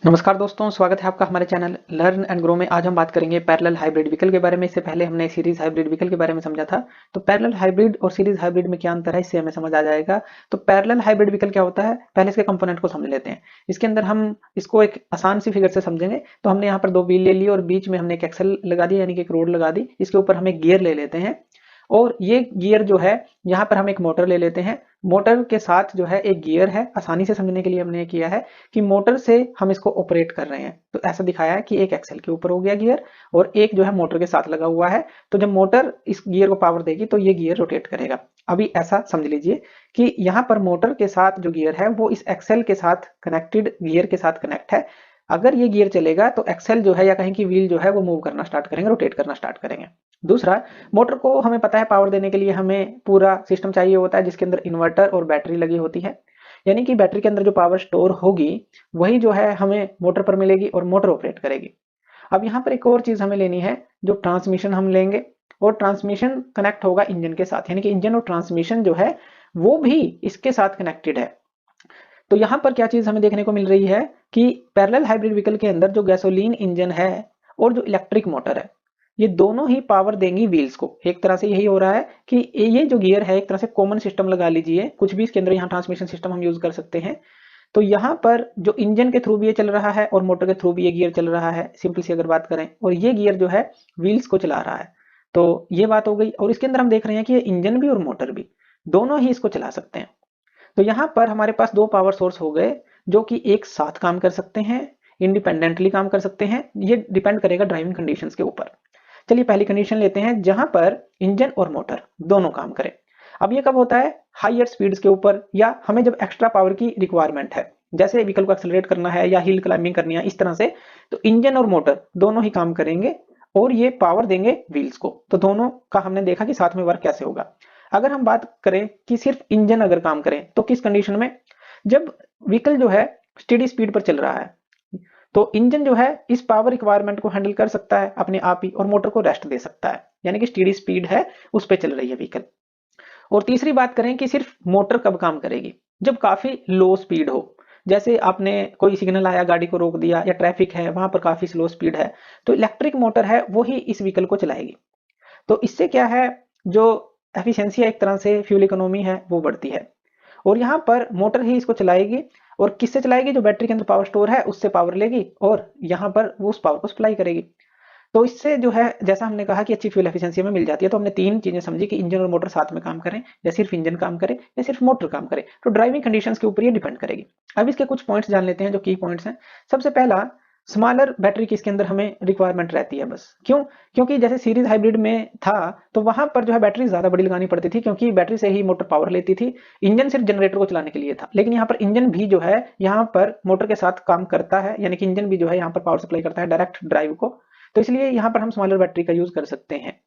नमस्कार दोस्तों, स्वागत है आपका हमारे चैनल लर्न एंड ग्रो में। आज हम बात करेंगे पैरेलल हाइब्रिड व्हीकल के बारे में। इससे पहले हमने सीरीज हाइब्रिड व्हीकल के बारे में समझा था। तो पैरेलल हाइब्रिड और सीरीज हाइब्रिड में क्या अंतर है, इससे हमें समझ आ जाएगा। तो पैरेलल हाइब्रिड व्हीकल क्या होता है, पहले इसके कंपोनेंट को समझ लेते हैं। इसके अंदर हम इसको एक आसान सी फिगर से समझेंगे। तो हमने यहाँ पर दो व्हील ले ली और बीच में हमने एक एक्सल लगा दी, यानी कि एक रोड लगा दी। इसके ऊपर हम एक गियर ले लेते हैं और ये गियर जो है, यहाँ पर हम एक मोटर ले लेते हैं। मोटर के साथ जो है एक गियर है। आसानी से समझने के लिए हमने किया है कि मोटर से हम इसको ऑपरेट कर रहे हैं। तो ऐसा दिखाया है कि एक एक्सल के ऊपर हो गया गियर और एक जो है मोटर के साथ लगा हुआ है। तो जब मोटर इस गियर को पावर देगी तो ये गियर रोटेट करेगा। अभी ऐसा समझ लीजिए कि यहाँ पर मोटर के साथ जो गियर है वो इस एक्सल के साथ कनेक्टेड, गियर के साथ कनेक्ट है। अगर ये गियर चलेगा तो एक्सल जो है या कहीं की व्हील जो है वो मूव करना स्टार्ट करेंगे, रोटेट करना स्टार्ट करेंगे। दूसरा, मोटर को हमें पता है पावर देने के लिए हमें पूरा सिस्टम चाहिए होता है, जिसके अंदर इन्वर्टर और बैटरी लगी होती है। यानी कि बैटरी के अंदर जो पावर स्टोर होगी वही जो है हमें मोटर पर मिलेगी और मोटर ऑपरेट करेगी। अब यहाँ पर एक और चीज हमें लेनी है, जो ट्रांसमिशन हम लेंगे और ट्रांसमिशन कनेक्ट होगा इंजन के साथ, यानी कि इंजन और ट्रांसमिशन जो है वो भी इसके साथ कनेक्टेड है। तो यहाँ पर क्या चीज हमें देखने को मिल रही है कि पैरेलल हाइब्रिड व्हीकल के अंदर जो गैसोलीन इंजन है और जो इलेक्ट्रिक मोटर है, ये दोनों ही पावर देंगी व्हील्स को। एक तरह से यही हो रहा है कि ये जो गियर है एक तरह से कॉमन सिस्टम लगा लीजिए, कुछ भी इसके अंदर यहाँ ट्रांसमिशन सिस्टम हम यूज कर सकते हैं। तो यहाँ पर जो इंजन के थ्रू भी ये चल रहा है और मोटर के थ्रू भी ये गियर चल रहा है, सिंपल सी अगर बात करें, और ये गियर जो है व्हील्स को चला रहा है। तो ये बात हो गई। और इसके अंदर हम देख रहे हैं कि ये इंजन भी और मोटर भी दोनों ही इसको चला सकते हैं। तो यहाँ पर हमारे पास दो पावर सोर्स हो गए जो कि एक साथ काम कर सकते हैं, इंडिपेंडेंटली काम कर सकते हैं। ये डिपेंड करेगा ड्राइविंग कंडीशंस के ऊपर। चलिए पहली कंडीशन लेते हैं जहां पर इंजन और मोटर दोनों काम करें। अब ये कब होता है, हायर स्पीड्स के ऊपर, या हमें जब एक्स्ट्रा पावर की रिक्वायरमेंट है, जैसे व्हीकल को एक्सेलरेट करना है या हिल क्लाइंबिंग करनी है, इस तरह से। तो इंजन और मोटर दोनों ही काम करेंगे और ये पावर देंगे व्हील्स को। तो दोनों का हमने देखा कि साथ में वर्क कैसे होगा। अगर हम बात करें कि सिर्फ इंजन अगर काम करें तो किस कंडीशन में, जब व्हीकल जो है स्टेडी स्पीड पर चल रहा है तो इंजन जो है इस पावर रिक्वायरमेंट को हैंडल कर सकता है अपने आप ही और मोटर को रेस्ट दे सकता है, यानी कि स्टेडी स्पीड है उस पर चल रही है व्हीकल। और तीसरी बात करें कि सिर्फ मोटर कब काम करेगी, जब काफी लो स्पीड हो, जैसे आपने कोई सिग्नल आया, गाड़ी को रोक दिया, या ट्रैफिक है वहां पर काफी स्लो स्पीड है, तो इलेक्ट्रिक मोटर है वो ही इस व्हीकल को चलाएगी। तो इससे क्या है, जो एफिशिएंसी है एक तरह से फ्यूल इकोनॉमी है वो बढ़ती है। और यहाँ पर मोटर ही इसको चलाएगी और किससे चलाएगी, जो बैटरी के अंदर पावर स्टोर है उससे पावर लेगी और यहाँ पर वो उस पावर को सप्लाई करेगी। तो इससे जो है, जैसा हमने कहा कि अच्छी फ्यूल एफिशिएंसी हमें मिल जाती है। तो हमने तीन चीजें समझी कि इंजन और मोटर साथ में काम करें, या सिर्फ इंजन काम करे, या सिर्फ मोटर काम करे। तो ड्राइविंग कंडीशंस के ऊपर ये डिपेंड करेगी। अब इसके कुछ पॉइंट्स जान लेते हैं जो की पॉइंट्स हैं। सबसे पहला, स्मॉलर बैटरी की इसके अंदर हमें रिक्वायरमेंट रहती है बस। क्यों? क्योंकि जैसे सीरीज हाइब्रिड में था तो वहां पर जो है बैटरी ज्यादा बड़ी लगानी पड़ती थी, क्योंकि बैटरी से ही मोटर पावर लेती थी। इंजन सिर्फ जनरेटर को चलाने के लिए था, लेकिन यहाँ पर इंजन भी जो है यहाँ पर मोटर के साथ काम करता है, यानी कि इंजन भी जो है यहाँ पर पावर सप्लाई करता है डायरेक्ट ड्राइव को। तो इसलिए यहाँ पर हम स्मॉलर बैटरी का यूज कर सकते हैं।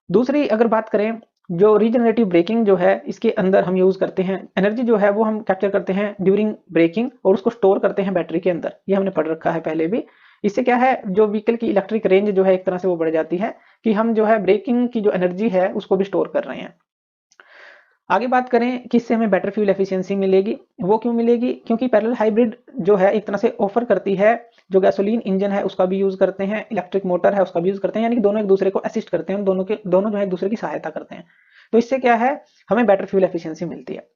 दूसरी अगर बात करें, जो रीजनरेटिव ब्रेकिंग जो है इसके अंदर हम यूज करते हैं, एनर्जी जो है वो हम कैप्चर करते हैं ड्यूरिंग ब्रेकिंग और उसको स्टोर करते हैं बैटरी के अंदर। ये हमने पढ़ रखा है पहले भी। इससे क्या है, जो व्हीकल की इलेक्ट्रिक रेंज जो है एक तरह से वो बढ़ जाती है, कि हम जो है ब्रेकिंग की जो एनर्जी है उसको भी स्टोर कर रहे हैं। आगे बात करें कि इससे हमें बेटर फ्यूल एफिशिएंसी मिलेगी। वो क्यों मिलेगी? क्योंकि पैरेलल हाइब्रिड जो है एक तरह से ऑफर करती है, जो गैसोलीन इंजन है उसका भी यूज करते हैं, इलेक्ट्रिक मोटर है उसका भी यूज करते हैं, यानी कि दोनों एक दूसरे को असिस्ट करते हैं, दोनों जो है एक दूसरे की सहायता करते हैं। तो इससे क्या है, हमें बेटर फ्यूल एफिशिएंसी मिलती है।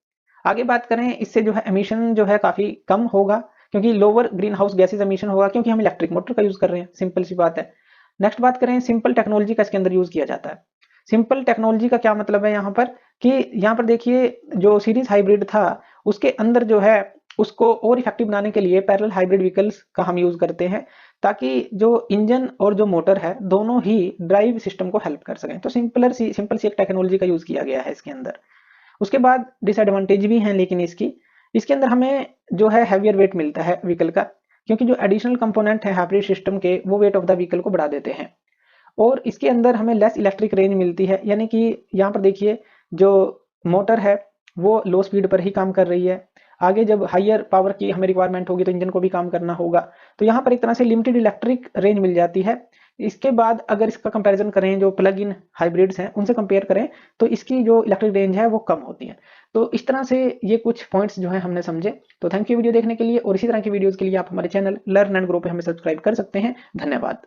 आगे बात करें, इससे जो है एमिशन जो है काफी कम होगा, क्योंकि lower green house gases emission होगा, क्योंकि हम इलेक्ट्रिक मोटर का यूज कर रहे हैं। सिंपल सी बात है। नेक्स्ट बात करें, सिंपल टेक्नोलॉजी का इसके अंदर यूज किया जाता है। सिंपल टेक्नोलॉजी का क्या मतलब है यहाँ पर, कि यहाँ पर देखिए जो सीरीज हाइब्रिड था उसके अंदर जो है उसको और इफेक्टिव बनाने के लिए पैरेलल हाइब्रिड व्हीकल्स का हम यूज करते हैं, ताकि जो इंजन और जो मोटर है दोनों ही ड्राइव सिस्टम को हेल्प कर सकें। तो सिंपल सी एक टेक्नोलॉजी का यूज किया गया है इसके अंदर। उसके बाद डिसएडवांटेज भी हैं, लेकिन इसके अंदर हमें जो है हैवियर वेट मिलता है व्हीकल का, क्योंकि जो एडिशनल कंपोनेंट है हाइब्रिड सिस्टम के वो वेट ऑफ द व्हीकल को बढ़ा देते हैं। और इसके अंदर हमें लेस इलेक्ट्रिक रेंज मिलती है, यानी कि यहाँ पर देखिए जो मोटर है वो लो स्पीड पर ही काम कर रही है। आगे जब हायर पावर की हमें रिक्वायरमेंट होगी तो इंजन को भी काम करना होगा। तो यहाँ पर एक तरह से लिमिटेड इलेक्ट्रिक रेंज मिल जाती है। इसके बाद अगर इसका कंपैरिजन करें जो प्लग इन हाइब्रिड्स हैं उनसे कंपेयर करें तो इसकी जो इलेक्ट्रिक रेंज है वो कम होती है। तो इस तरह से ये कुछ पॉइंट्स जो है हमने समझे। तो थैंक यू वीडियो देखने के लिए, और इसी तरह की वीडियोस के लिए आप हमारे चैनल लर्न एंड ग्रो पे हमें सब्सक्राइब कर सकते हैं। धन्यवाद।